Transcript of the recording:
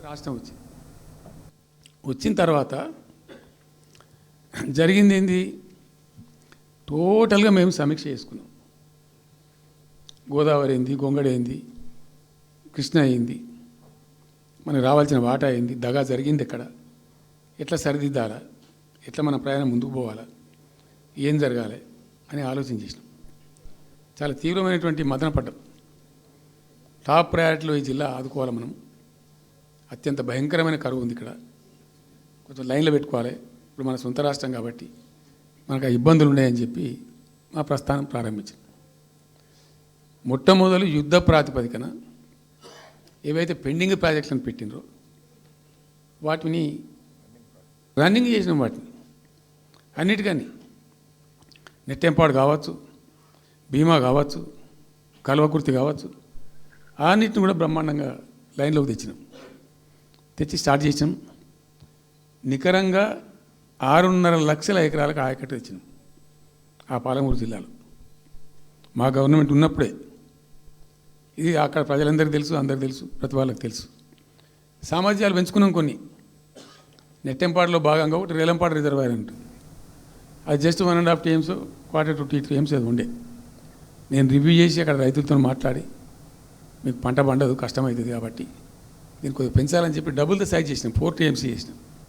రాష్ట్రం వచ్చిన తర్వాత జరిగింది ఏంది, టోటల్గా మేము సమీక్ష చేసుకున్నాం. గోదావరి ఏంది, గొంగడి ఏంది, కృష్ణ అయింది, మనకు రావాల్సిన వాటా అయింది, దగా జరిగింది ఎక్కడ, ఎట్లా సరిదిద్దాలా, ఎట్లా మన ప్రయాణం ముందుకు పోవాలా, ఏం జరగాలి అని ఆలోచన చేసినాం. చాలా తీవ్రమైనటువంటి మదన పడ్డం. టాప్ ప్రయారిటీలో ఈ జిల్లా ఆదుకోవాలి. మనం అత్యంత భయంకరమైన కరువు ఉంది ఇక్కడ, కొంచెం లైన్లో పెట్టుకోవాలి. ఇప్పుడు మన సొంత రాష్ట్రం కాబట్టి మనకు ఆ ఇబ్బందులు ఉన్నాయని చెప్పి మా ప్రస్థానం ప్రారంభించాం. మొట్టమొదలు యుద్ధ ప్రాతిపదికన ఏవైతే పెండింగ్ ప్రాజెక్టులను పెట్టినరో వాటిని రన్నింగ్ చేసినాం. వాటిని అన్నిటికీ నెట్టెంపాడు కావచ్చు, భీమా కావచ్చు, కల్వకుర్తి కావచ్చు, అన్నిటిని కూడా బ్రహ్మాండంగా లైన్లోకి తెచ్చి స్టార్ట్ చేసినాం. నికరంగా 6.5 లక్షల ఎకరాలకు ఆయకట్టు తెచ్చినాం ఆ పాలమూరు జిల్లాలో. మా గవర్నమెంట్ ఉన్నప్పుడే. ఇది అక్కడ ప్రజలందరికీ తెలుసు, అందరికీ తెలుసు, ప్రతి వాళ్ళకి తెలుసు. సామర్థ్యాలు పెంచుకున్నాం కొన్ని. నెట్టెంపాడులో భాగంగా ఒకటి రేలంపాడు రిజర్వాయర్ ఉంటుంది. అది జస్ట్ 1.5 TMs, 1/4 to 2 TMs అది ఉండే. నేను రివ్యూ చేసి అక్కడ రైతులతో మాట్లాడి, మీకు పంట పండదు, కష్టమవుతుంది కాబట్టి దీన్ని కొద్దిగా పెంచాలని చెప్పి డబుల్ ద సైజ్ చేసినాం, 4 TMs చేసినాం.